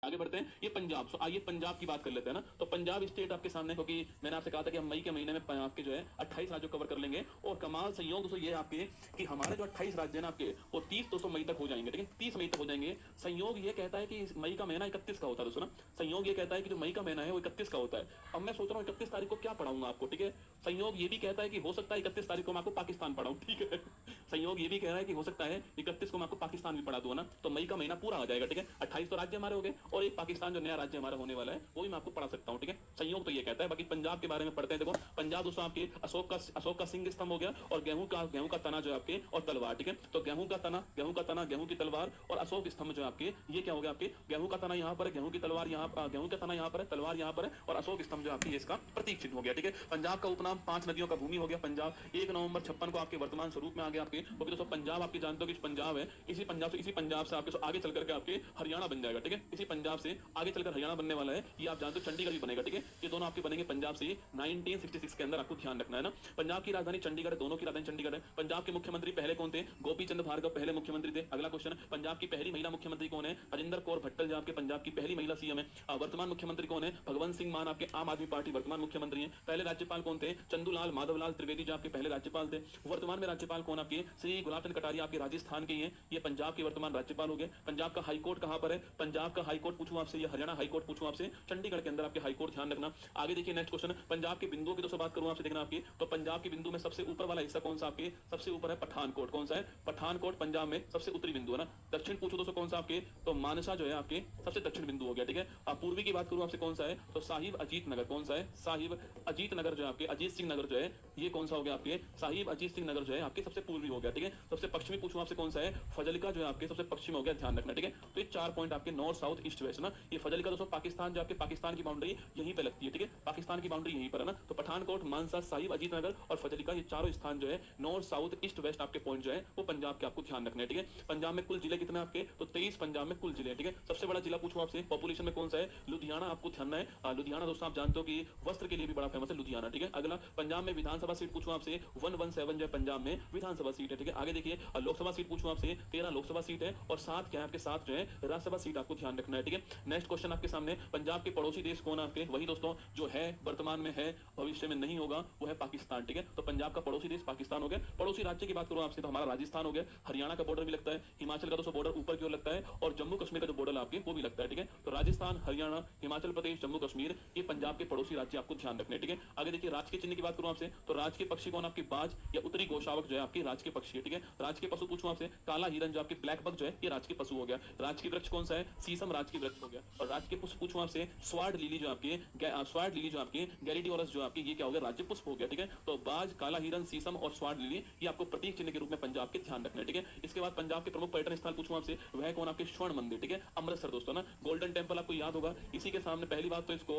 आगे बढ़ते हैं, ये पंजाब। सो आइए पंजाब की बात कर लेते हैं ना। तो पंजाब स्टेट आपके सामने, क्योंकि मैंने आपसे कहा था कि हम मई के महीने में आपके जो है 28 राज्यों कवर कर लेंगे। और कमाल संयोग दोस्तों ये आपके कि हमारे जो 28 राज्य है ना आपके, वो 30 दोस्तों मई तक हो जाएंगे, ठीक है, 30 मई तक हो जाएंगे। संयोग ये कहता है कि मई का महीना 31 का होता है दोस्तों ना। संयोग ये कहता है कि जो मई का महीना है वो 31 का होता है। अब मैं सोच रहा हूँ 31 तारीख को क्या पढ़ाऊंगा आपको, ठीक है। संयोग ये भी कहता है कि हो सकता है 31 तारीख को मैं आपको पाकिस्तान पढ़ाऊं, ठीक है। संयोग ये भी कह रहा है कि हो सकता है 31 को मैं आपको पाकिस्तान भी पढ़ा दूं ना। तो मई का महीना पूरा आ जाएगा, ठीक है। 28 तो राज्य हमारे हो गए, और एक पाकिस्तान जो नया राज्य हमारा होने वाला है वो भी मैं आपको पढ़ा सकता हूँ, ठीक है। संयोग तो ये कहता है। बाकी पंजाब के बारे में पढ़ते हैं। देखो पंजाब दोस्तों आपके अशोक का सिंह स्तंभ हो गया, और गेहूं का तना जो है आपके, और तलवार, ठीक है। तो गेहूं का तना, गेहूं की तलवार और अशोक स्तंभ जो है आपके, ये क्या हो गया आपके, गेहूं का तना यहाँ पर है, गेहूं की तलवार यहाँ, गेहूं का तना यहाँ पर है, तलवार यहाँ पर है, और अशोक स्तंभ जो आपकी इसका प्रतीक चिन्ह हो गया, ठीक है। पंजाब का उपनाम 5 नदियों का भूमि हो गया पंजाब। 1 नवंबर 56 को आपके वर्तमान स्वरूप में आ गया आपके। क्योंकि दोस्तों पंजाब आपके जानते हो कि पंजाब है, इसी पंजाब से आपके आगे चल करके आपके हरियाणा बन जाएगा, ठीक है। इसी पंजाब से आगे चलकर हरियाणा बनने वाला है। ये आप जानते हो चंडीगढ़ भी बनेगा, ठीक है। ये दोनों आपके बनेंगे पंजाब से 1966 के अंदर, आपको ध्यान रखना है ना। पंजाब की राजधानी चंडीगढ़ है, दोनों की राजधानी चंडीगढ़ है। पंजाब के मुख्यमंत्री पहले कौन थे? गोपी चंद भार्गव पहले मुख्यमंत्री थे। अगला क्वेश्चन, पंजाब की पहली महिला मुख्यमंत्री कौन है? हरिंदर कौर भट्टल जो आपके पंजाब की पहली महिला सीएम है। वर्तमान मुख्यमंत्री कौन है? भगवंत सिंह मान आपके आम आदमी पार्टी वर्तमान मुख्यमंत्री है। पहले राज्यपाल कौन थे? चंदूलाल माधवलाल त्रिवेदी जो आपके पहले राज्यपाल थे। वर्तमान में राज्यपाल कौन आपके? श्री गुलाब चंद कटारिया आपके राजस्थान के हैं, ये पंजाब के वर्तमान राज्यपाल हो गए। पंजाब का हाईकोर्ट कहां पर है? पंजाब का हाईकोर्ट पूछूं आपसे, ये हरियाणा हाईकोर्ट पूछूं आपसे, चंडीगढ़ के अंदर आपके हाईकोर्ट, ध्यान रखना। आगे देखिए नेक्स्ट क्वेश्चन, पंजाब के बिंदुओं की दोस्तों बात करूं आपसे, देखना आपकी। तो पंजाब के बिंदु में सबसे ऊपर वाला हिस्सा कौन सा आपके? सबसे ऊपर है पठानकोट। कौन सा है? पठानकोट पंजाब में सबसे उत्तरी बिंदु है ना। दक्षिण पूछो दोस्तों कौन सा आपके? तो मानसा जो है आपके सबसे दक्षिण बिंदु हो गया, ठीक है। अब पूर्वी की बात करूं आपसे, कौन सा है? तो साहिब अजीत नगर। कौन सा है? साहिब अजीत नगर जो है आपके, अजीत सिंह नगर जो है, ये कौन सा हो गया आपके? साहिब अजीत सिंह नगर जो है आपके सबसे पूर्वी हो गया, ठीक है। सबसे पश्चिमी पूछूं आपसे, कौन सा है? फजलिका जो है आपके सबसे पश्चिम हो गया, ध्यान रखना, ठीक है। तो ये 4 पॉइंट आपके नॉर्थ साउथ ईस्ट वेस्ट ना। ये फजलिका दोस्तों पाकिस्तान जो आपके, पाकिस्तान की बाउंड्री यहीं पे लगती है, ठीक है। पाकिस्तान की बाउंड्री यहीं पर है ना। तो पठानकोट, मानसा, साहिब अजीत नगर और फजलिका, ये चारों स्थान जो है नॉर्थ साउथ ईस्ट वेस्ट आपके पॉइंट जो है वो पंजाब के आपको ध्यान रखने हैं, ठीक है। पंजाब में कुल जिले कितने आपके? तो 23 पंजाब में कुल जिले, ठीक है। सबसे बड़ा जिला पूछूं आपसे पॉपुलेशन में, कौन सा है? लुधियाना आपको ध्यान है। लुधियाना दोस्तों आप जानते हो कि वस्त्र के लिए भी बड़ा फेमस है लुधियाना, ठीक है। अगला पंजाब में विधानसभा सीट पूछूं आपसे, 117 जो है पंजाब में विधानसभा सीट है, ठीक है। आगे देखिए लोकसभा सीट पूछूं आपसे, 13 लोकसभा सीट है, और 7 क्या है आपके? 7 जो है राज्यसभा सीट आपको ध्यान रखना है, ठीक है। नेक्स्ट क्वेश्चन आपके सामने, पंजाब के पड़ोसी देश कौन आपके? वही दोस्तों जो है वर्तमान में है, भविष्य में नहीं होगा, वो है पाकिस्तान, ठीक है। तो पंजाब का पड़ोसी देश पाकिस्तान हो गया। पड़ोसी राज्य की बात करूं आपसे, तो हमारा राजस्थान हो गया, हरियाणा का बॉर्डर भी लगता है, हिमाचल का दोस्तों बॉर्डर ऊपर की ओर लगता है, और जम्मू कश्मीर का जो बॉर्डर आपके वो भी लगता है, ठीक है। तो राजस्थान, हरियाणा, हिमाचल प्रदेश, जम्मू कश्मीर, ये पंजाब के पड़ोसी राज्य आपको ध्यान रखने, ठीक है। आगे देखिए राजकीय चिन्ह की बात करूं आपसे, तो राजकीय पक्षी कौन आपकी? बाज या उत्तरी गोशावक जो है आपकी राजकीय पक्षी है, ठीक है। राजकीय पशु पूछूं आपसे, काला हिरन जो आपकी ब्लैक बक जो है, ये राजकीय पशु हो गया। राजकीय वृक्ष कौन सा है? सीसम राजकीय वृक्ष हो गया। और राजकीय पुष्प पूछूं आपसे, स्वार्ड लिली जो आपके, स्वार्ड लिली जो आपकी, गैलिडियोरस जो आपकी, ये क्या हो गया? राज्य पुष्प हो गया, ठीक है। तो बाज, काला हिरन, सीसम और स्वार्ड लिली, ये आपको प्रतीक चिन्ह के रूप में पंजाब के ध्यान रखना है, ठीक है। इसके बाद पंजाब के प्रमुख पर्यटन स्थल पूछूं आपसे, वह कौन? आपके स्वर्ण मंदिर, ठीक है, अमृतसर दोस्तों ना। गोल्डन टेंपल आपको याद होगा, इसी के सामने पहली बात तो इसको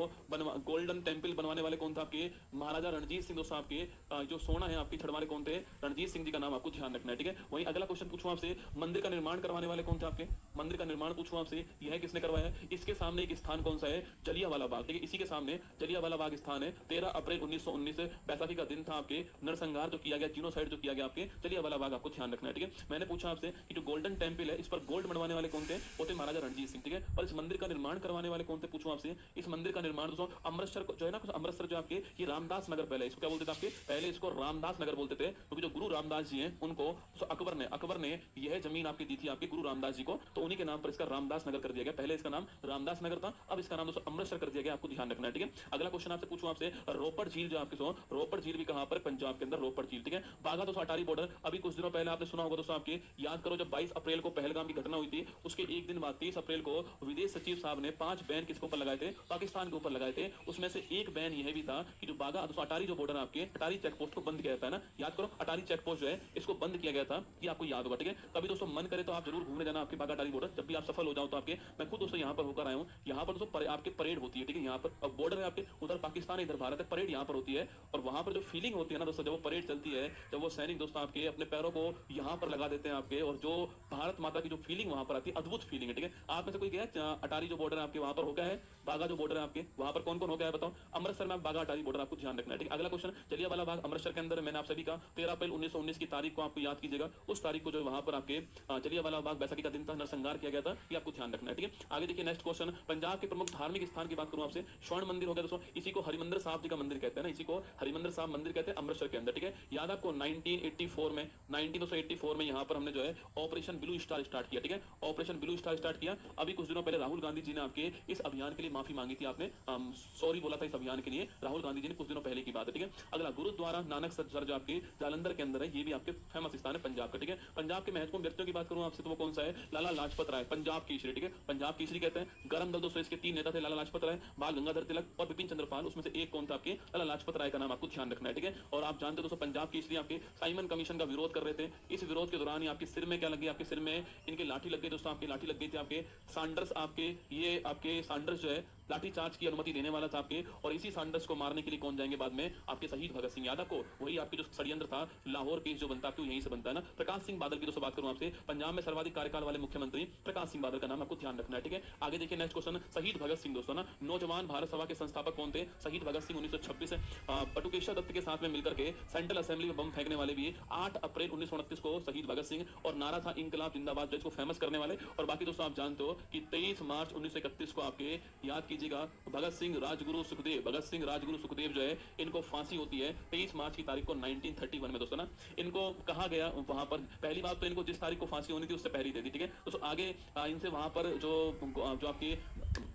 गोल्डन टेंपल बनवाने वाले कौन था आपके? महाराजा रणजीत सिंह दोस्तों आपके, जो सोना है आपकी छड़वाने कौन थे? रणजीत सिंह जी का नाम आपको ध्यान रखना है, ठीक है। वहीं अगला क्वेश्चन पूछूं आपसे, मंदिर का निर्माण करवाने वाले कौन थे आपके? मंदिर का निर्माण पूछूं आपसे, यह किसने करवाया? इसके सामने एक स्थान कौन सा है? जलियांवाला बाग, ठीक है। इसी के सामने जलियांवाला बाग स्थान है। 13 अप्रैल 1919 बैसाखी का दिन था आपके, नरसंहार जो किया गया, जीनोसाइड जो किया गया आपके, जलियांवाला बाग आपको ध्यान रखना है, ठीक है। मैंने पूछा आपसे कि जो गोल्डन टेंपल है इस पर गोल्ड बनवाने वाले कौन थे? वो थे महाराजा रणजीत सिंह, ठीक है। और इस मंदिर का निर्माण करवाने वाले कौन थे? पूछूं आपसे, इस मंदिर का निर्माण दोस्तों अमृतसर जो है ना, अमृतसर जो आपके, ये रामदास नगर, पहले इसको क्या बोलते थे आपके? पहले इसको रामदास नगर बोलते थे, क्योंकि जो गुरु रामदास जी हैं उनको अकबर ने यह जमीन आपकी दी थी आपके गुरु रामदास जी को, तो उन्हीं के नाम पर इसका रामदास नगर कर दिया गया। पहले इसका नाम रामदास नगर था, अब इसका नाम दोस्तों अमृतसर कर दिया गया, आपको ध्यान रखना है, ठीक है। अगला क्वेश्चन आपसे पूछूं आपसे, रोपड़ झील जो आपके रोपड़ झील भी कहां पर? पंजाब के अंदर रोपड़ झील, ठीक है। बाघा दोस्तों अटारी बॉर्डर, अभी कुछ दिनों पहले आपने सुना होगा दोस्तों, आपके याद करो जब 22 अप्रैल को पहलगाम की घटना हुई थी, उसके एक दिन बाद 23 अप्रैल को विदेश सचिव साहब ने 5 बैन किसके ऊपर लगाए थे? पाकिस्तान के ऊपर लगाए थे। उसमें से एक बैन यह भी था कि जो बाघा अटारी जो बॉर्डर आपके, अटारी चेक पोस्ट को बंद किया जाता है ना, याद करो अटारी चेक पोस्ट जो है इसको बंद किया गया था, ये आपको याद होगा, ठीक है। कभी दोस्तों मन करे तो आप जरूर घूमने जाना आपके बाघा अटारी बॉर्डर, जब भी आप सफल हो जाओ तो आपके, मैं खुद दोस्तों यहाँ पर होकर आया हूँ, यहाँ पर दोस्तों आपके परेड होती है, ठीक है। यहाँ पर अब बॉर्डर है आपके, उधर पाकिस्तान इधर भारत है, परेड यहाँ पर होती है, और वहां पर जो फीलिंग होती है ना दोस्तों, जब वो परेड चलती है, जब वो सैनिक दोस्तों आपके अपने पैरों को यहाँ पर लगा देते हैं आपके, और जो भारत माता की जो फीलिंग वहां पर आती है, अद्भुत फीलिंग है, ठीक है। आप में से कोई गया अटारी जो बॉर्डर है आपके, वहां पर हो गया है बाघा जो बॉर्डर है आपके, वहां पर कौन कौन हो गया है बताओ? अमृतसर में बाघा अटारी बॉर्डर आपको ध्यान रखना है, ठीक है। अगला क्वेश्चन, जलियांवाला बाग अमृतसर के अंदर, मैंने आपसे भी कहा 13 अप्रैल 1919 की तारीख को आपको याद कीजिएगा, उस तारीख को जो वहां पर आपके जलियांवाला बाग बैसाखी का दिन था, नरसंहार किया गया था, ये आपको ध्यान रखना है, ठीक है। आगे देखिए नेक्स्ट क्वेश्चन, पंजाब के प्रमुख धार्मिक स्थान की बात करूं आपसे, स्वर्ण मंदिर हो गया दोस्तों, इसी को हरिमंदिर साहब जी का मंदिर कहते हैं ना, इसी को हरिमंदिर साहब मंदिर कहते हैं अमृतसर के अंदर, ठीक है। याद आपको 1984 में यहाँ पर हमने जो है ऑपरेशन ब्लू स्टार स्टार्ट किया, ठीक है। ऑपरेशन ब्लू स्टार स्टार्ट किया, अभी कुछ दिनों पहले राहुल गांधी जी ने आपके इस अभियान के लिए माफी मांगी थी, आपने सॉरी बोला था इस अभियान के लिए, राहुल गांधी जी ने कुछ दिनों पहले की बात है, ठीक है। अगला गुरुद्वारा नानक सर जो आपके जालंधर के अंदर है, ये भी आपके फेमस स्थान है पंजाब का, ठीक है। पंजाब के महत्वपूर्ण व्यक्तियों की बात करूं आपसे तो वो कौन सा है? लाला लाजपत राय, पंजाब केसरी, ठीक है। पंजाब केसरी कहते हैं। गरम दल दोस्तों इसके 3 नेता थे, लाला लाजपत राय, बाल गंगाधर तिलक और बिपिन चंद्र पाल, उसमें से एक कौन था? आपके लाला लाजपत राय का नाम आपको ध्यान रखना है, ठीक है। और आप जानते हो दोस्तों पंजाब केसरी आपके साइमन कमीशन का विरोध कर रहे थे, इस विरोध के दौरान ही आपके सिर में क्या लग गई? आपके सिर में इनके लाठी लग गई दोस्तों, आपकी लाठी लग गई थी आपके सैंडर्स, आपके ये आपके सैंडर्स जो है लाठी चार्ज की अनुमति देने वाला था आपके, और इसी सैंडर्स को मारने के लिए कौन जाएंगे बाद में? आपके शहीद भगत सिंह। याद आपको वही आपके जो षड्यंत्र था, लाहौर केस जो बनता है यहीं से बनता है ना। प्रकाश सिंह बादल की दोस्तों बात करूं आपसे, पंजाब में सर्वाधिक कार्यकाल वाले मुख्यमंत्री प्रकाश सिंह बादल का नाम आपको ध्यान रखना है, ठीक है। आगे देखिए नेक्स्ट क्वेश्चन, शहीद भगत सिंह दोस्तों ना, नौजवान भारत सभा के संस्थापक कौन थे? शहीद भगत सिंह 1926 बटुकेश्वर दत्त के साथ में मिलकर के सेंट्रल असेंबली में बम फेंकने वाले भी 8 अप्रैल 1929 को शहीद भगत सिंह, और नारा था इंकलाब जिंदाबाद, जिसको फेमस करने वाले। और बाकी दोस्तों आप जानते हो कि 23 मार्च 1931 को आपके याद कीजिएगा भगत सिंह राजगुरु सुखदेव, भगत सिंह राजगुरु सुखदेव जो है इनको फांसी होती है 23 मार्च की तारीख को 1931 में दोस्तों ना। इनको कहा गया वहां पर, पहली बात तो इनको जिस तारीख को फांसी होनी थी उससे पहले दे दी, ठीक है। दोस्तों आगे इनसे वहां पर जो आपके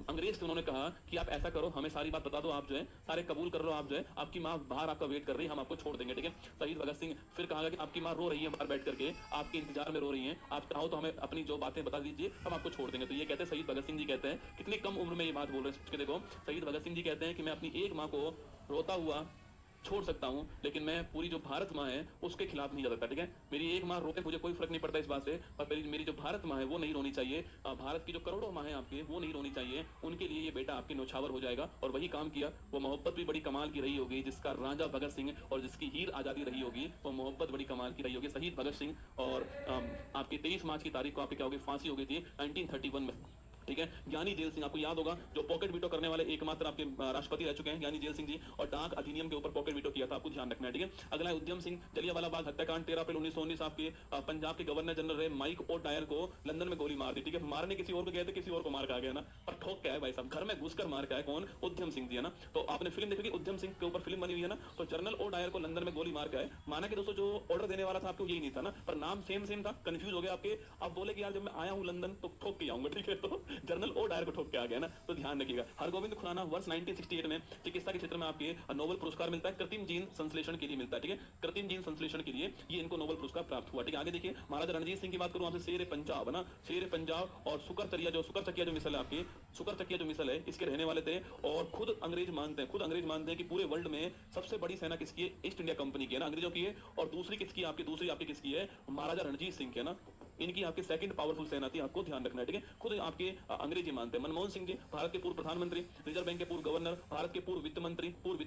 अंग्रेज थे उन्होंने कहा कि आप ऐसा करो, हमें सारी बात बता दो, आप जो है सारे कबूल कर लो, आप जो है आपकी माँ बाहर आपका वेट कर रही है, हम आपको छोड़ देंगे, ठीक है। शहीद भगत सिंह फिर कहा गया कि आपकी माँ रो रही है बाहर बैठ करके, आपके इंतजार में रो रही है, आप चाहो तो हमें अपनी जो बातें बता दीजिए, हम आपको छोड़ देंगे। तो ये कहते हैं शहीद भगत सिंह जी कहते हैं, कितनी कम उम्र में ये बात बोल रहे हैं, देखो शहीद भगत सिंह जी कहते हैं कि मैं अपनी एक माँ को रोता हुआ छोड़ सकता हूं, लेकिन मैं पूरी जो भारत माँ है उसके खिलाफ नहीं जा सकता, ठीक है। मेरी एक माँ रोके मुझे कोई फर्क नहीं पड़ता इस बात से, पर मेरी जो भारत माँ है वो नहीं रोनी चाहिए, भारत की जो करोड़ों माँ है आपके वो नहीं रोनी चाहिए, उनके लिए ये बेटा आपके न्यौछावर हो जाएगा। और वही काम किया, वो मोहब्बत भी बड़ी कमाल की रही होगी, जिसका राजा भगत सिंह और जिसकी हीर आजादी रही होगी, वो मोहब्बत बड़ी कमाल की रही होगी। शहीद भगत सिंह और आपकी 23 मार्च की तारीख को आपकी क्या होगी? फांसी हो गई थी 1931 में, ठीक है। ज्ञानी जेल सिंह आपको याद होगा, जो पॉकेट वीटो करने वाले एकमात्र आपके राष्ट्रपति रह चुके हैं ज्ञानी जेल सिंह जी, और डाक अधिनियम के ऊपर पॉकेट वीटो किया था, आपको ध्यान रखना है, ठीक है। अगला है उद्यम सिंह, जलियांवाला बाग हत्याकांड 13 अप्रैल 1919 आपके पंजाब के गवर्नर जनरल रहे माइक ओ डायर को लंदन में गोली मार दी, ठीक है। मारने किसी और को गए थे, किसी और को मार खा गया ना, पर ठोक क्या है भाई साहब, घर में घुसकर मार का है कौन? उद्यम सिंह जी है ना। तो आपने फिल्म देखी उद्यम सिंह के ऊपर फिल्म बनी हुई है ना, तो जनरल ओ डायर को लंदन में गोली मार का है। माना कि दोस्तों जो ऑर्डर देने वाला था आपको यही नहीं था ना, पर नाम सेम था, कंफ्यूज हो गया आपके। आप बोले कि यार जब मैं आया हूं लंदन तो ठोक के आऊंगा, ठीक है। तो जनरल ओ डायर ठोक के आ गया ना, तो ध्यान रखिएगा। हरगोविंद खुराना वर्ष 1968 में चिकित्सा के क्षेत्र में आपके नोबेल पुरस्कार मिलता है, कृत्रिम जीन संश्लेषण के लिए मिलता है, ठीक है। कृत्रिम जीन संश्लेषण के लिए ये इनको नोबेल पुरस्कार प्राप्त हुआ, ठीक है। आगे देखिए महाराजा रणजीत सिंह की बात करूं आपसे, शेर पंजाब है ना, शेर पंजाब और सुकर चकिया जो मिसल है आपकी, सुकर चकिया जो मिसल है इसके रहने वाले थे, और खुद अंग्रेज मानते हैं कि पूरे वर्ल्ड में सबसे बड़ी सेना किसकी है? ईस्ट इंडिया कंपनी की है ना, अंग्रेजों की है। और दूसरी किसकी आपकी किसकी है? महाराजा रणजीत सिंह की है ना, इनकी आपके सेकंड पावरफुल सेना थी, आपको ध्यान रखना है, ठीक है। खुद आपके अंग्रेजी मानते हैं। मनमोहन सिंह जी भारत के पूर्व प्रधानमंत्री, रिजर्व बैंक के पूर्व गवर्नर, भारत के पूर्व वित्त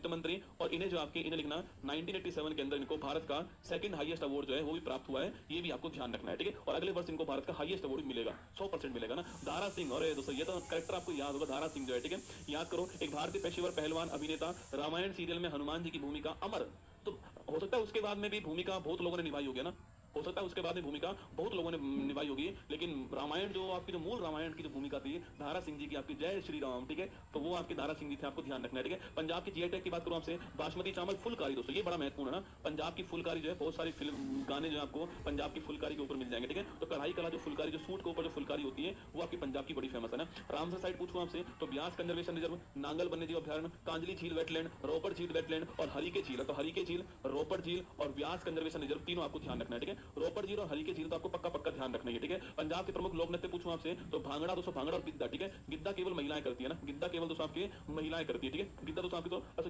मंत्री, और इन्हें जो आपके इन्हें लिखना 1987 के अंदर इनको भारत का सेकंड हाईएस्ट अवार्ड जो है वो भी प्राप्त हुआ है, ये भी आपको ध्यान रखना है, ठीक है। और अगले वर्ष इनको भारत का हाईएस्ट अवार्ड मिलेगा, 100% मिलेगा ना। दारा सिंह, और दोस्तों ये तो कैरेक्टर आपको याद होगा, दारा सिंह जो है, ठीक है, याद करो, एक भारतीय पेशेवर पहलवान अभिनेता, रामायण सीरियल में हनुमान जी की भूमिका अमर, तो हो सकता है उसके बाद में भी भूमिका बहुत लोगों ने निभाई होगी ना, हो सकता है उसके बाद में भूमिका बहुत लोगों ने निभाई होगी, लेकिन रामायण जो आपकी जो मूल रामायण की जो भूमिका थी दारा सिंह जी की, आपकी जय श्री राम, ठीक है, तो वो आपके दारा सिंह जी थे, आपको ध्यान रखना है, ठीक है। पंजाब की जीआई टैग की बात करूं आपसे, बासमती चावल फुलकारी, दोस्तों ये बड़ा महत्वपूर्ण है ना, पंजाब की फुलकारी जो है, बहुत सारी फिल्म गाने जो आपको पंजाब की फुलकारी के ऊपर मिल जाएंगे, ठीक है। तो कढ़ाई कला जो फुलकारी, जो सूट के ऊपर जो फुलकारी होती है वो आपकी पंजाब की बड़ी फेमस है ना। रामसर साइड पूछूं आपसे तो ब्यास कंजर्वेशन रिजर्व, नांगल वन्यजीव अभ्यारण्य, कांजली झील वेटलैंड, रोपड़ झील वेटलैंड और हरिके झील, तो हरिके झील, रोपड़ झील और ब्यास कंजर्वेशन रिजर्व तीनों आपको ध्यान रखना है, ठीक है। रोपड़ झील और हरिके झील तो आपको पक्का ध्यान रखना है, ठीक है। पंजाब के प्रमुख लोक नृत्य पूछूं आपसे तो भांगड़ा, दोस्तों भांगड़ा और गिद्दा, ठीक है। गिद्दा केवल महिलाएं करती है ना, गिद्दा केवल दोस्तों आपकी महिलाएं करती है, ठीक है। गिद्दा दोस्तों आपकी तो अच्छा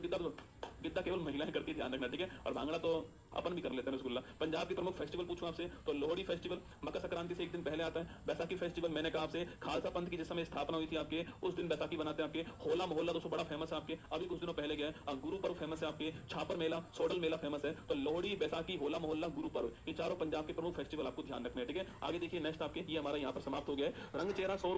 गिद्दा केवल महिलाएं करती है, ध्यान रखना, ठीक है। और भांगड़ा तो अपन भी कर लेते हैं रसगुल्ला। पंजाब के प्रमुख फेस्टिवल पूछूं आपसे तो लोहड़ी फेस्टिवल मकर संक्रांति से एक दिन पहले आता है, बैसाखी फेस्टिवल मैंने कहा आपसे खालसा पंथ की जिस समय स्थापना हुई थी आपके उस दिन बैसाखी बनाते हैं आपके, होला मोहल्ला दोस्तों बड़ा फेमस है आपके, अभी कुछ दिनों पहले गया, गुरु पर्व फेमस है आपके, छापर मेला, सोडल मेला फेमस है, तो लोहड़ी, बैसाखी, होला मोहल्ला, गुरु पर्व, ये चारों पंजाब के प्रमुख फेस्टिवल आपको ध्यान रखना है, ठीक है। आगे देखिए नेक्स्ट आपके, ये हमारा यहाँ पर समाप्त हो गया है, रंग चेहरा सौर